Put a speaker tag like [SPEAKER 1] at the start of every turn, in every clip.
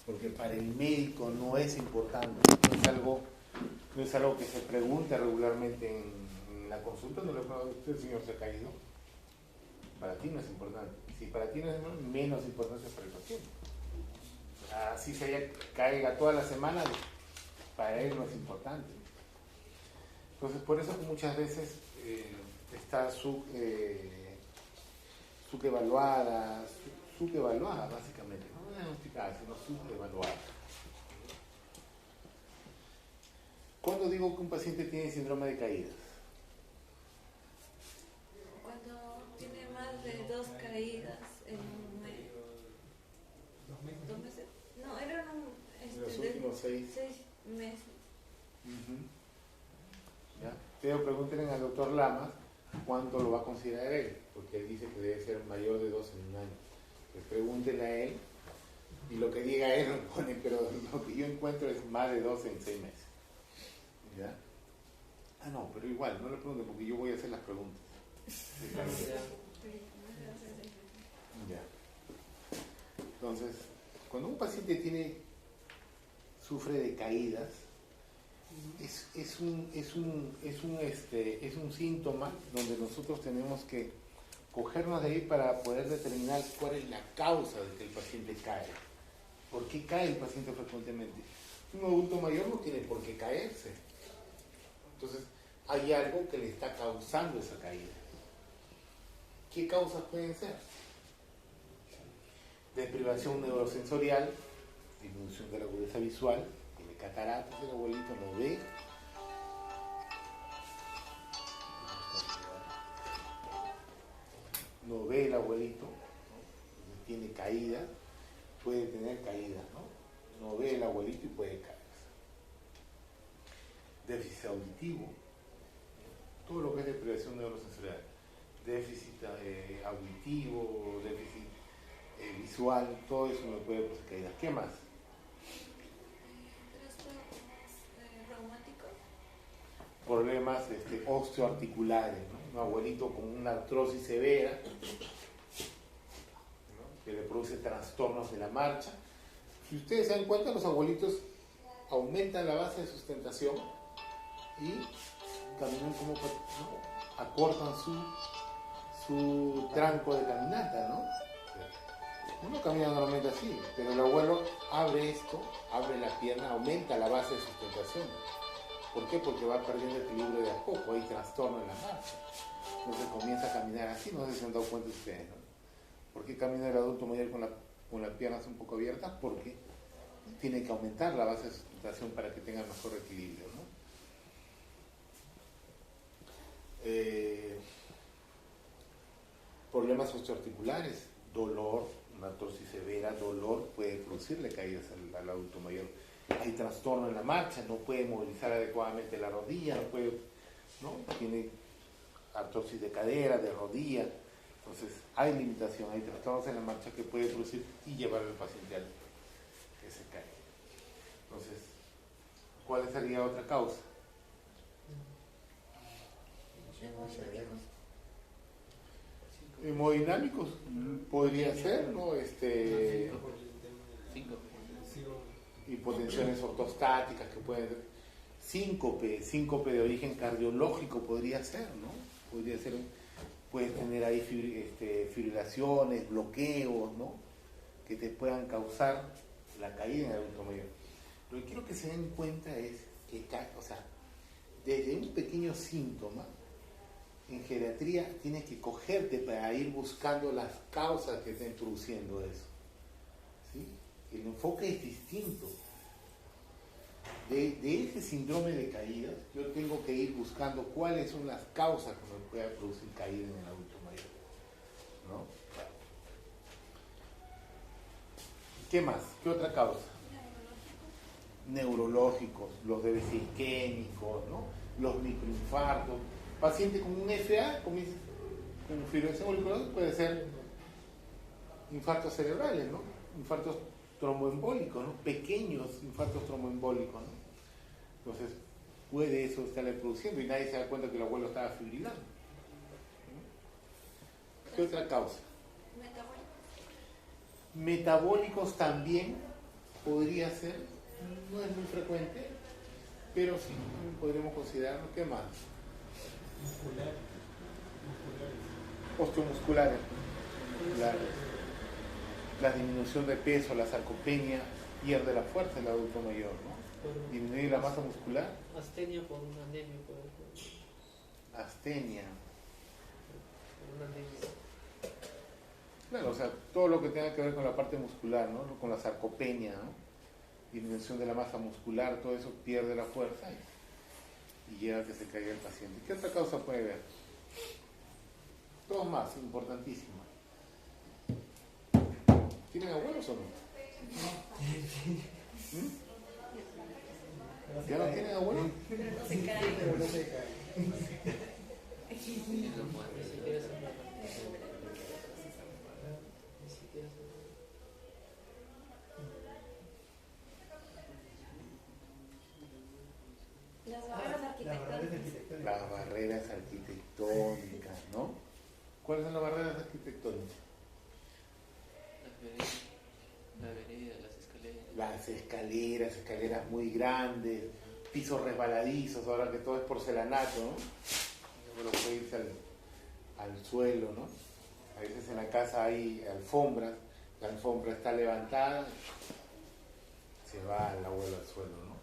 [SPEAKER 1] porque para el médico no es importante, no es algo que se pregunte regularmente en la consulta. No le pregunto: ¿usted, señor, se ha caído? Para ti no es importante. Si para ti no es importante, menos importancia para el paciente. Así se caiga toda la semana, para él no es importante. Entonces, por eso que muchas veces está subevaluada básicamente, no diagnosticada, sino subevaluada. ¿Cuándo digo que un paciente tiene síndrome de caídas?
[SPEAKER 2] Cuando tiene más de 2 caídas en un mes. 2 meses. No, eran
[SPEAKER 1] los últimos 6
[SPEAKER 2] meses.
[SPEAKER 1] ¿Ya? Pero pregúntenle al doctor Lamas cuánto lo va a considerar él, porque él dice que debe ser mayor de 2 en un año. Pues pregúntenle a él, y lo que diga él lo pone, pero lo que yo encuentro es más de 2 en 6 meses. ¿Ya? No, pero igual, no le pregunten, porque yo voy a hacer las preguntas. Ya. Entonces, cuando un paciente sufre de caídas, es un síntoma donde nosotros tenemos que cogernos de ahí para poder determinar cuál es la causa de que el paciente cae. ¿Por qué cae el paciente frecuentemente? Un adulto mayor no tiene por qué caerse. Entonces, hay algo que le está causando esa caída. ¿Qué causas pueden ser? Deprivación neurosensorial, disminución de la agudeza visual, tiene cataratas, el abuelito no ve. No ve el abuelito, ¿no? Tiene caída, puede tener caída, ¿no? No ve el abuelito y puede caerse. Déficit auditivo, todo lo que es deprivación neurosensorial, déficit auditivo, déficit visual, todo eso me puede producir caída. ¿Qué más?
[SPEAKER 2] Reumáticos.
[SPEAKER 1] Problemas osteoarticulares, ¿no? Un abuelito con una artrosis severa, ¿no? Que le produce trastornos de la marcha. Si ustedes se dan cuenta, los abuelitos aumentan la base de sustentación y caminan como, ¿no? Acortan su tranco de caminata, ¿no? Uno camina normalmente así, pero el abuelo abre la pierna, aumenta la base de sustentación. ¿Por qué? Porque va perdiendo equilibrio de a poco, hay trastorno en la marcha. Entonces comienza a caminar así, no sé si se han dado cuenta ustedes, ¿no? ¿Por qué camina el adulto mayor con las piernas un poco abiertas? Porque tiene que aumentar la base de sustentación para que tenga mejor equilibrio, ¿no? Problemas osteoarticulares, dolor, una artrosis severa, dolor puede producirle caídas al adulto mayor. Hay trastorno en la marcha, no puede movilizar adecuadamente la rodilla, ¿no? Tiene artrosis de cadera, de rodilla. Entonces hay limitación, hay trastornos en la marcha que puede producir y llevar al paciente al que se cae. Entonces, ¿cuál sería otra causa? Hemodinámicos podría ser, ¿no? Hipotensiones ortostáticas que pueden ser, síncope de origen cardiológico podría ser, ¿no? Podría ser, puedes tener ahí fibrilaciones, bloqueos, ¿no? Que te puedan causar la caída en el adulto mayor. Lo que quiero que se den cuenta es que, o sea, desde un pequeño síntoma, en geriatría tienes que cogerte para ir buscando las causas que estén produciendo eso. ¿Sí? El enfoque es distinto. De ese síndrome de caídas, yo tengo que ir buscando cuáles son las causas que me puedan producir caída en el adulto mayor, ¿no? ¿Qué más? ¿Qué otra causa? Neurológicos, los déficits isquémicos, ¿no? Los microinfartos. Paciente con un FA, con fibrilación auricular, puede ser infartos cerebrales, ¿no? Infartos tromboembólicos, ¿no? Pequeños infartos tromboembólicos, ¿no? Entonces, puede eso estarle produciendo y nadie se da cuenta que el abuelo estaba fibrilando. ¿Qué otra causa?
[SPEAKER 2] Metabólicos.
[SPEAKER 1] Metabólicos también podría ser, no es muy frecuente, pero sí podríamos considerarlo. ¿Qué más? Osteomusculares. La disminución de peso, la sarcopenia, pierde la fuerza en el adulto mayor, ¿no? Disminuye la masa muscular.
[SPEAKER 3] Astenia por una anemia,
[SPEAKER 1] Astenia.
[SPEAKER 3] por una anemia.
[SPEAKER 1] Claro, o sea, todo lo que tenga que ver con la parte muscular, ¿no? Con la sarcopenia, ¿no? Disminución de la masa muscular, todo eso pierde la fuerza y llega a que se caiga el paciente. ¿Qué otra causa puede haber? Dos más, importantísimas. ¿Tienen abuelos o no? ¿Mm? ¿Ya no tienen abuelos?
[SPEAKER 2] Pero no se cae.
[SPEAKER 4] Pero no se cae.
[SPEAKER 3] Ni siquiera se mueve. Ni siquiera se mueve.
[SPEAKER 2] Las barreras arquitectónicas.
[SPEAKER 1] Las barreras arquitectónicas, ¿no? ¿Cuáles son las barreras arquitectónicas?
[SPEAKER 3] La vereda,
[SPEAKER 1] Las escaleras, escaleras muy grandes, pisos resbaladizos, ahora que todo es porcelanato, ¿no? Bueno, puede irse al suelo, ¿no? A veces en la casa hay alfombras, la alfombra está levantada, se va el abuelo al suelo, ¿no?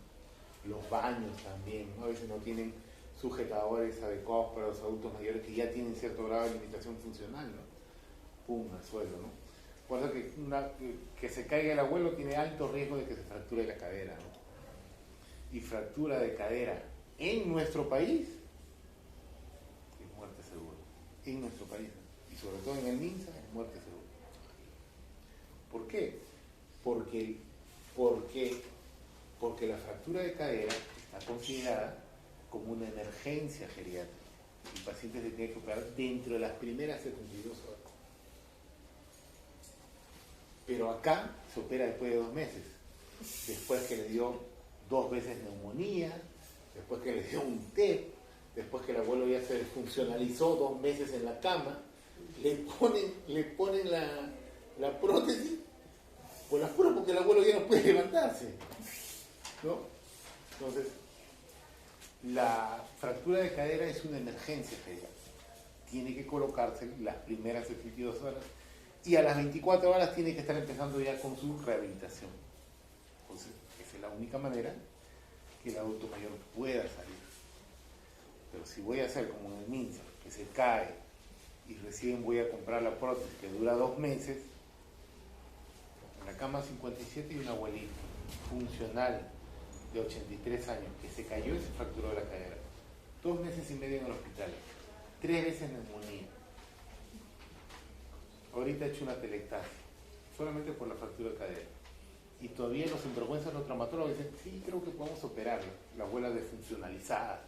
[SPEAKER 1] Los baños también, ¿no? A veces no tienen sujetadores adecuados para los adultos mayores que ya tienen cierto grado de limitación funcional, ¿no? Pum, al suelo, ¿no? Por eso que se caiga el abuelo tiene alto riesgo de que se fracture la cadera, ¿no? Y fractura de cadera en nuestro país es muerte segura. En nuestro país, ¿no? Y sobre todo en el MINSA es muerte segura. ¿Por qué? Porque la fractura de cadera está considerada como una emergencia geriátrica. El paciente se tiene que operar dentro de las primeras 72 horas. Pero acá se opera después de 2 meses, después que le dio 2 veces neumonía, después que le dio un TEP, después que el abuelo ya se desfuncionalizó 2 meses en la cama, le ponen la prótesis por las puras porque el abuelo ya no puede levantarse, ¿no? Entonces, la fractura de cadera es una emergencia geriátrica. Tiene que colocarse las primeras 72 horas. Y a las 24 horas tiene que estar empezando ya con su rehabilitación. Entonces, esa es la única manera que el adulto mayor pueda salir. Pero si voy a hacer como en el MINSA, que se cae y recién voy a comprar la prótesis que dura 2 meses, en la cama 57 y un abuelito funcional de 83 años que se cayó y se fracturó la cadera. 2 meses y medio en el hospital. 3 veces neumonía. Ahorita he hecho una telectasia, solamente por la fractura de cadera. Y todavía los sinvergüenzas, los traumatólogos dicen, sí, creo que podemos operarla. La abuela desfuncionalizada.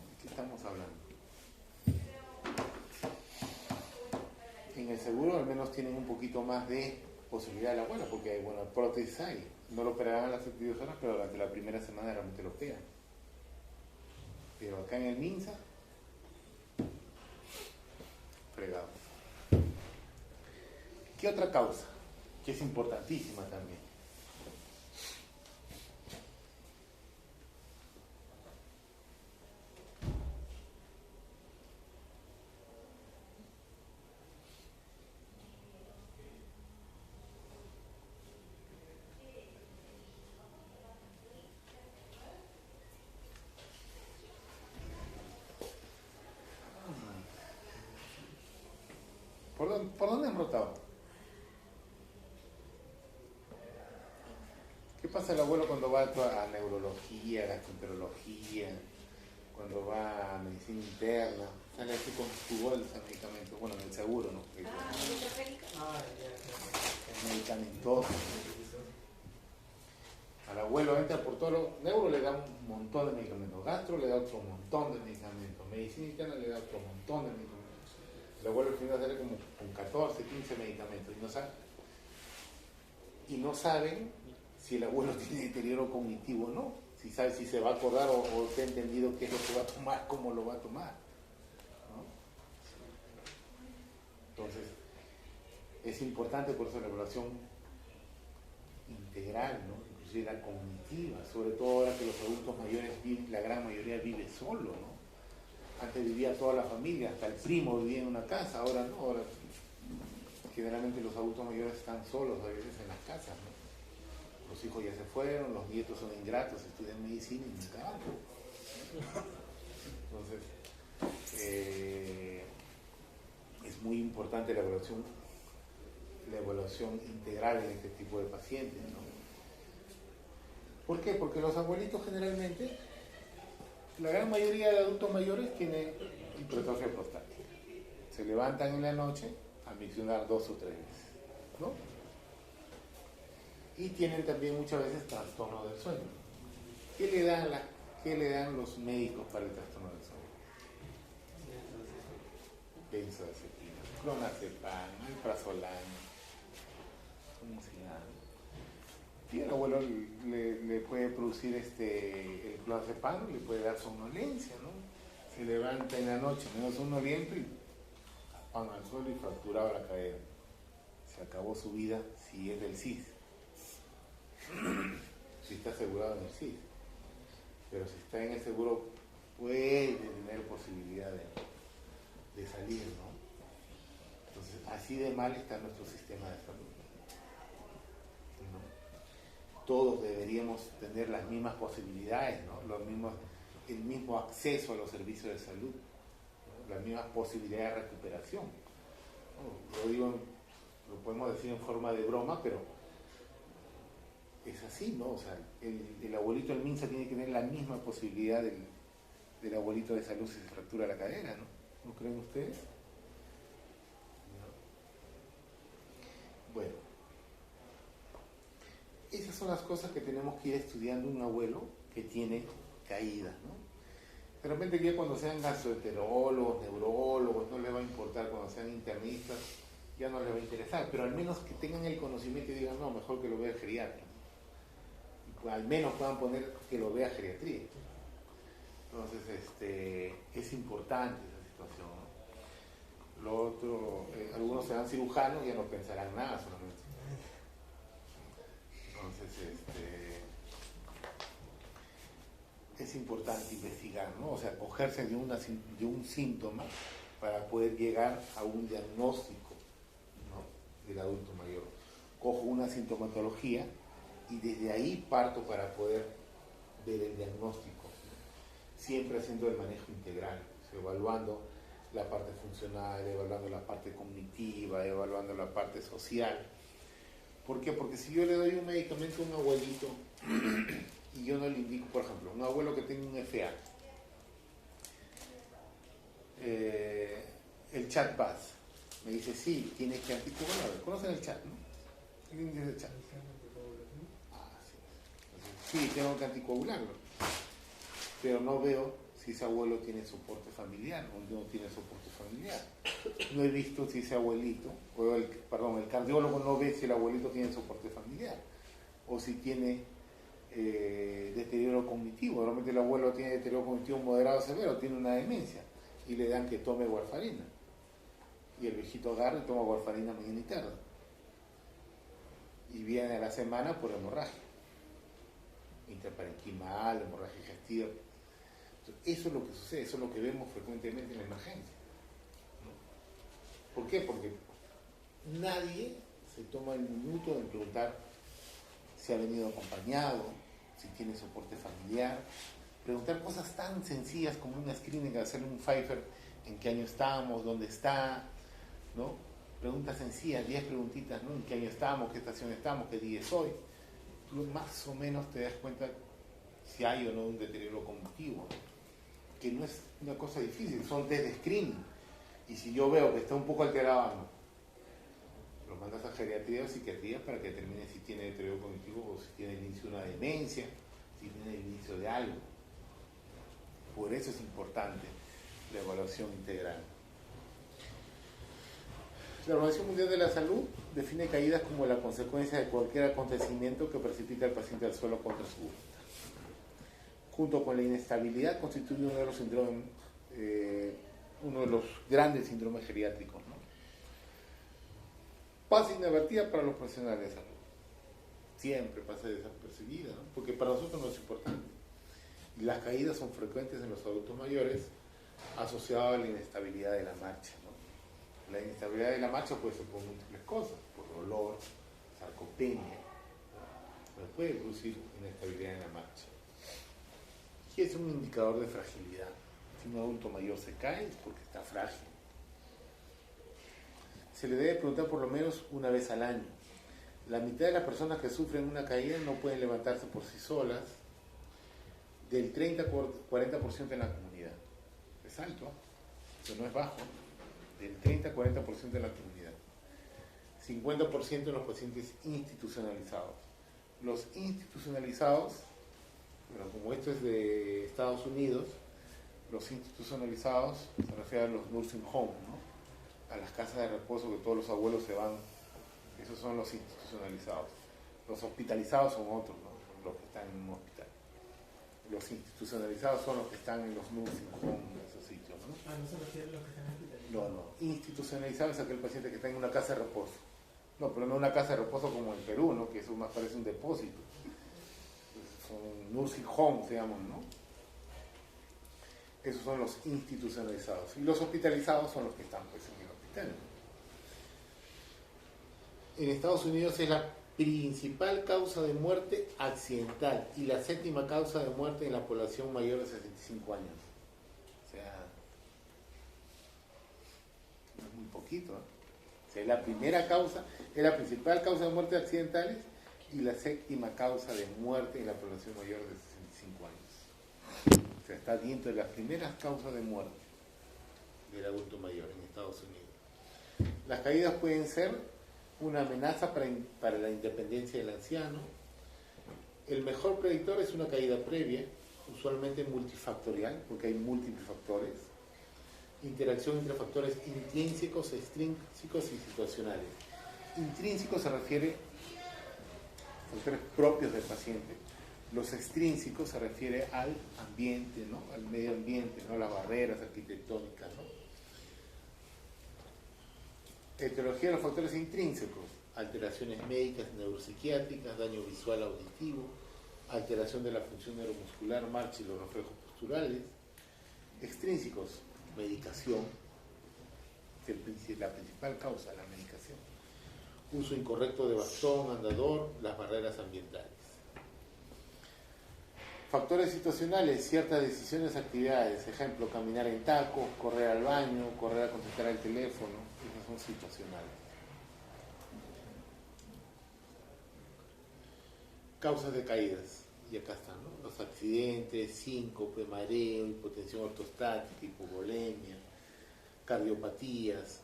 [SPEAKER 1] ¿De qué estamos hablando? En el seguro al menos tienen un poquito más de posibilidad de la abuela, porque hay buenas prótesis hay. No lo operarán a las 72 horas, pero durante la primera semana realmente lo operan. Pero acá en el MINSA, fregados. ¿Qué otra causa? Que es importantísima también. ¿Por dónde han brotado? ¿Qué pasa el abuelo cuando va a neurología, gastroenterología, cuando va a medicina interna? Sale así con su bolsa de medicamentos, bueno, en el seguro, ¿no? Medicamentoso. Al abuelo entra por todo lo... Neuro le da un montón de medicamentos, gastro le da otro montón de medicamentos, medicina interna le da otro montón de medicamentos. El abuelo al final sale como con 14, 15 medicamentos y no saben si el abuelo tiene deterioro cognitivo o no, si sabe si se va a acordar o se ha entendido qué es lo que va a tomar, cómo lo va a tomar, ¿no? Entonces, Es importante por eso la evaluación integral, ¿no? Inclusive la cognitiva, sobre todo ahora que los adultos mayores, la gran mayoría vive solo, ¿no? Antes vivía toda la familia, hasta el primo vivía en una casa, ahora no, ahora generalmente los adultos mayores están solos a veces en las casas, ¿no? Los hijos ya se fueron, los nietos son ingratos, estudian medicina y nunca van. Entonces, es muy importante la evaluación integral en este tipo de pacientes, ¿no? ¿Por qué? Porque los abuelitos generalmente, la gran mayoría de adultos mayores tienen hipertrofia prostática. Se levantan en la noche a miccionar 2 o 3 veces, ¿no? Y tienen también muchas veces trastorno del sueño. ¿Qué le dan los médicos para el trastorno del sueño? Benzodiazepina, clonazepam, alprazolam, ¿cómo se llama? Y el abuelo le puede producir el clonazepam, le puede dar somnolencia, ¿no? Se levanta en la noche menos somnoliento y pan al suelo y fracturado la cadera. Se acabó su vida si es del CIS. Si está asegurado en el CIS. Pero si está en el seguro puede tener posibilidad de salir, ¿no? Entonces, así de mal está nuestro sistema de salud, ¿no? Todos deberíamos tener las mismas posibilidades, ¿no? El mismo acceso a los servicios de salud, ¿no? Las mismas posibilidades de recuperación, ¿no? Lo digo, lo podemos decir en forma de broma, pero es así, ¿no? O sea, el abuelito del Minsa tiene que tener la misma posibilidad del abuelito de salud si se fractura la cadera, ¿no? ¿No creen ustedes? No. Bueno, esas son las cosas que tenemos que ir estudiando un abuelo que tiene caídas, ¿no? De repente ya cuando sean gastroenterólogos, neurólogos, no les va a importar, cuando sean internistas, ya no les va a interesar, pero al menos que tengan el conocimiento y digan, no, mejor que lo vea geriatra. Y al menos puedan poner que lo vea geriatría. Entonces, es importante esa situación, ¿no? Lo otro, algunos serán cirujanos y ya no pensarán nada solamente. Entonces, es importante investigar, ¿no? O sea, cogerse de un síntoma para poder llegar a un diagnóstico, ¿no? Del adulto mayor. Cojo una sintomatología y desde ahí parto para poder ver el diagnóstico. Siempre haciendo el manejo integral, evaluando la parte funcional, evaluando la parte cognitiva, evaluando la parte social. ¿Por qué? Porque si yo le doy un medicamento a un abuelito y yo no le indico, por ejemplo, un abuelo que tiene un FA, el chat BAS, me dice, sí, tienes que anticoagular. ¿Conocen el chat, no? ¿Qué índice del chat? Ah, sí. Entonces, sí, tengo que anticoagularlo. Pero no veo si ese abuelo tiene soporte familiar o no tiene soporte familiar. No he visto si ese abuelito, el cardiólogo no ve si el abuelito tiene soporte familiar o si tiene deterioro cognitivo. Normalmente el abuelo tiene deterioro cognitivo moderado severo, tiene una demencia y le dan que tome warfarina. Y el viejito agarra y toma warfarina mañana y tarde. Y viene a la semana por hemorragia. Intraparenquimal, hemorragia digestiva. Eso es lo que sucede, eso es lo que vemos frecuentemente en la emergencia, ¿no? ¿Por qué? Porque nadie se toma el minuto de preguntar si ha venido acompañado, si tiene soporte familiar, preguntar cosas tan sencillas como una screening, hacer un Pfeiffer, en qué año estamos, dónde está, ¿no? Preguntas sencillas, 10 preguntitas, ¿no? ¿En qué año estamos, qué estación estamos, qué día es hoy? Tú más o menos te das cuenta si hay o no un deterioro cognitivo, que no es una cosa difícil, son test de screening. Y si yo veo que está un poco alterado, no, lo mandas a geriatría o psiquiatría para que determine si tiene deterioro cognitivo o si tiene el inicio de una demencia, si tiene el inicio de algo. Por eso es importante la evaluación integral. La Organización Mundial de la Salud define caídas como la consecuencia de cualquier acontecimiento que precipita al paciente al suelo contra su voluntad. Junto con la inestabilidad, constituye uno de los síndromes, uno de los grandes síndromes geriátricos, ¿no? Pasa inadvertida para los profesionales de salud. Siempre pasa desapercibida, ¿no? Porque para nosotros no es importante. Y las caídas son frecuentes en los adultos mayores asociadas a la inestabilidad de la marcha, ¿no? La inestabilidad de la marcha puede ser por múltiples cosas, por dolor, sarcopenia, pero puede producir inestabilidad en la marcha. Y es un indicador de fragilidad. Si un adulto mayor se cae es porque está frágil. Se le debe preguntar por lo menos una vez al año. La mitad de las personas que sufren una caída no pueden levantarse por sí solas, del 30 a 40% en la comunidad. Es alto, eso no es bajo, del 30 a 40% en la comunidad. 50% en los pacientes institucionalizados. Los institucionalizados, bueno, como esto es de Estados Unidos, los institucionalizados se refieren a los nursing homes, ¿no? A las casas de reposo que todos los abuelos se van. Esos son los institucionalizados. Los hospitalizados son otros, ¿no? Los que están en un hospital. Los institucionalizados son los que están en los nursing homes, en esos sitios, ¿no?
[SPEAKER 4] No se refiere a los que están hospitalizados.
[SPEAKER 1] No. Institucionalizado es aquel paciente que está en una casa de reposo. No, pero no una casa de reposo como en Perú, ¿no? Que eso más parece un depósito. Son nursing homes, se llaman, ¿no? Esos son los institucionalizados. Y los hospitalizados son los que están, pues, en el hospital. En Estados Unidos es la principal causa de muerte accidental y la séptima causa de muerte en la población mayor de 65 años. O sea, no es muy poquito, ¿eh? O sea, es la primera causa, es la principal causa de muerte accidentales y la séptima causa de muerte en la población mayor de 65 años. O sea, está dentro de las primeras causas de muerte del adulto mayor en Estados Unidos. Las caídas pueden ser una amenaza para la independencia del anciano. El mejor predictor es una caída previa, usualmente multifactorial, porque hay múltiples factores. Interacción entre factores intrínsecos, extrínsecos y situacionales. Intrínseco se refiere a factores propios del paciente. Los extrínsecos se refiere al ambiente, ¿no? Al medio ambiente, ¿no? Las barreras arquitectónicas, ¿no? Etiología de los factores intrínsecos: alteraciones médicas, neuropsiquiátricas, daño visual auditivo, alteración de la función neuromuscular, marcha y los reflejos posturales. Extrínsecos: medicación, que es la principal causa de la medicación. Uso incorrecto de bastón, andador, las barreras ambientales. Factores situacionales: ciertas decisiones, actividades, ejemplo, caminar en tacos, correr al baño, correr a contestar el teléfono. Esas son situacionales. Causas de caídas, y acá están, ¿no? Los accidentes, síncope, mareo, hipotensión ortostática, hipovolemia, cardiopatías.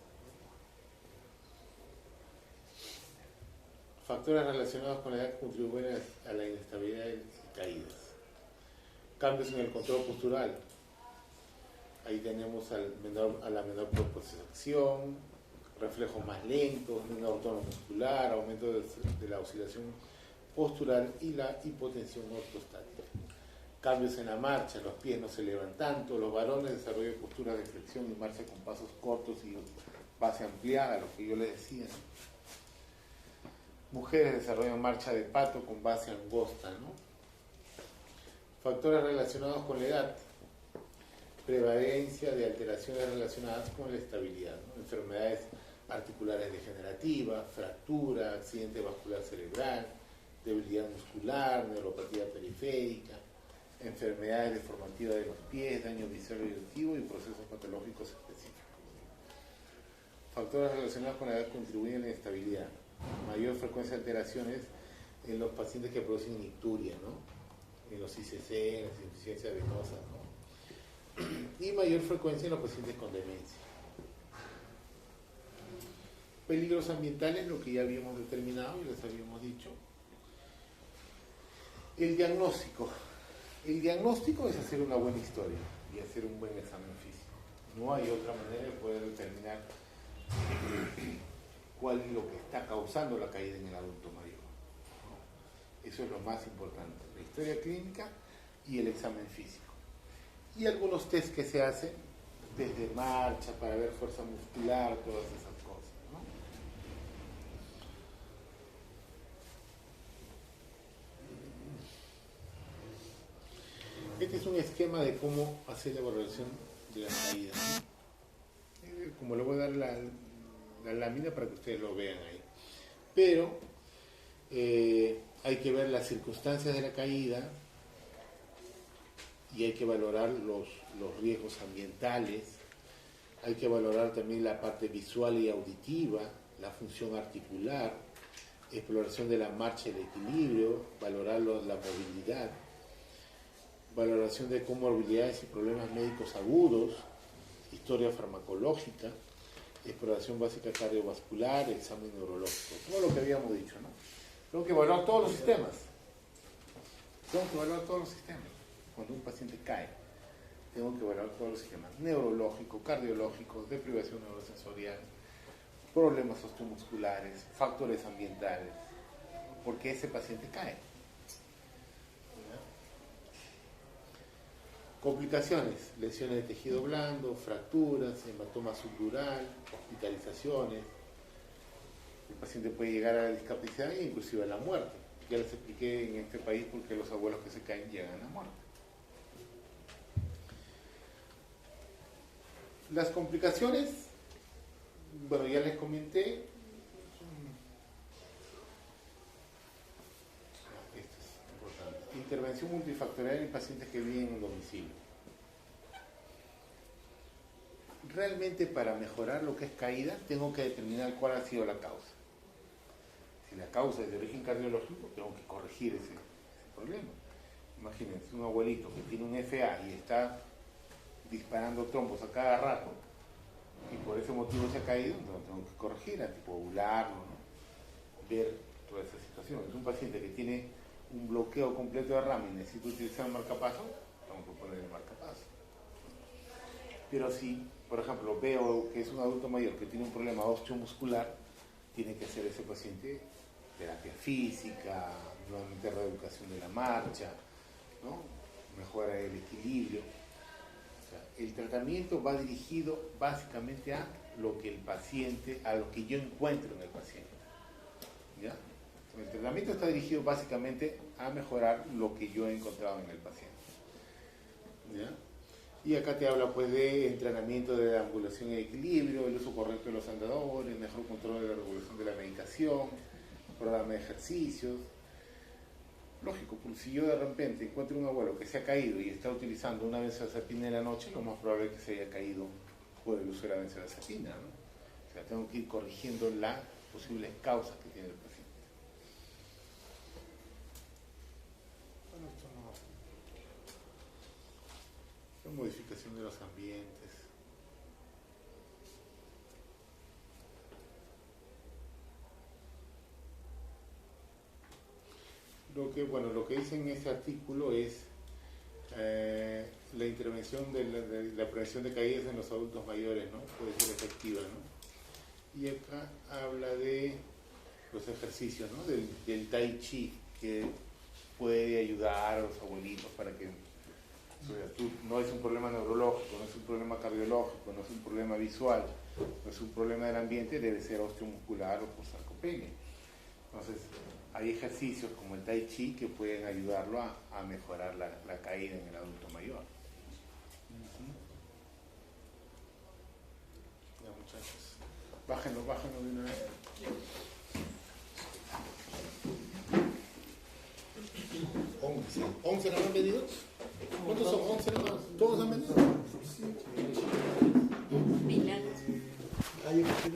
[SPEAKER 1] Factores relacionados con la edad que contribuyen a la inestabilidad y caídas. Cambios en el control postural. Ahí tenemos a la menor propulsión, reflejos más lentos, menor tono muscular, aumento de la oscilación postural y la hipotensión ortostática. Cambios en la marcha, los pies no se elevan tanto, los varones desarrollan posturas de flexión y marcha con pasos cortos y base ampliada, lo que yo les decía. Mujeres desarrollan marcha de pato con base angosta, ¿no? Factores relacionados con la edad. Prevalencia de alteraciones relacionadas con la estabilidad, ¿no? Enfermedades articulares degenerativas, fractura, accidente vascular cerebral, debilidad muscular, neuropatía periférica, enfermedades deformativas de los pies, daño visual y auditivo y procesos patológicos específicos. Factores relacionados con la edad contribuyen a la inestabilidad. Mayor frecuencia de alteraciones en los pacientes que producen icturia, ¿no? En los ICC, en las insuficiencias venosas, ¿no? Y mayor frecuencia en los pacientes con demencia. Peligros ambientales, lo que ya habíamos determinado y les habíamos dicho. El diagnóstico. El diagnóstico es hacer una buena historia y hacer un buen examen físico. No hay otra manera de poder determinar cuál es lo que está causando la caída en el adulto mayor, ¿no? Eso es lo más importante, la historia clínica y el examen físico. Y algunos test que se hacen, test de marcha para ver fuerza muscular, todas esas cosas, ¿no? Este es un esquema de cómo hacer la valoración de las caídas, ¿no? Como le voy a dar la lámina para que ustedes lo vean ahí. Pero hay que ver las circunstancias de la caída y hay que valorar los riesgos ambientales, hay que valorar también la parte visual y auditiva, la función articular, exploración de la marcha y el equilibrio, valorar la movilidad, valoración de comorbilidades y problemas médicos agudos, historia farmacológica, exploración básica cardiovascular, examen neurológico, todo lo que habíamos dicho, ¿no? Tengo que evaluar todos los sistemas. Cuando un paciente cae, tengo que evaluar todos los sistemas: neurológico, cardiológico, deprivación neurosensorial, problemas osteomusculares, factores ambientales, porque ese paciente cae. Complicaciones: lesiones de tejido blando, fracturas, hematoma subdural, hospitalizaciones. El paciente puede llegar a la discapacidad e inclusive a la muerte. Ya les expliqué en este país por qué los abuelos que se caen llegan a la muerte. Las complicaciones, bueno, ya les comenté. Esto es importante. Intervención multifactorial en pacientes que viven en un domicilio. Realmente, para mejorar lo que es caída, tengo que determinar cuál ha sido la causa. Si la causa es de origen cardiológico, tengo que corregir ese problema. Imagínense un abuelito que tiene un FA y está disparando trombos a cada rato y por ese motivo se ha caído, entonces tengo que corregir, anticoagularlo, ¿no? Ver toda esa situación. Es un paciente que tiene un bloqueo completo de rama y necesita utilizar el marcapaso, tengo que poner el marcapaso. Pero si, por ejemplo, veo que es un adulto mayor que tiene un problema osteomuscular, tiene que hacer ese paciente terapia física, nuevamente reeducación de la marcha, ¿no? Mejora el equilibrio. O sea, el tratamiento va dirigido básicamente a lo que el paciente, a lo que yo encuentro en el paciente. ¿Ya? El tratamiento está dirigido básicamente a mejorar lo que yo he encontrado en el paciente. ¿Ya? Y acá te habla pues de entrenamiento de ambulación y equilibrio, el uso correcto de los andadores, mejor control de la regulación de la medicación, programa de ejercicios. Lógico, porque si yo de repente encuentro un abuelo que se ha caído y está utilizando una benzodiazepina en la noche, lo más probable es que se haya caído por el uso de la benzodiazepina, ¿no? O sea, tengo que ir corrigiendo las posibles causas que tiene el paciente. Bueno, esto no... La modificación de los ambientes. Lo que dice en este artículo es la intervención de la prevención de caídas en los adultos mayores, ¿no? Puede ser efectiva, ¿no? Y acá habla de los ejercicios, ¿no? Del Tai Chi, que puede ayudar a los abuelitos para que no es un problema neurológico, no es un problema cardiológico, no es un problema visual, no es un problema del ambiente, debe ser osteomuscular o por sarcopenia. Entonces, hay ejercicios como el Tai Chi que pueden ayudarlo a mejorar la caída en el adulto mayor. Ya, muchachos. Bájenlo de una vez. 11 no han venido. ¿Cuántos son? 11 nomás. ¿Todos han venido?
[SPEAKER 2] Milagros.
[SPEAKER 4] Hay que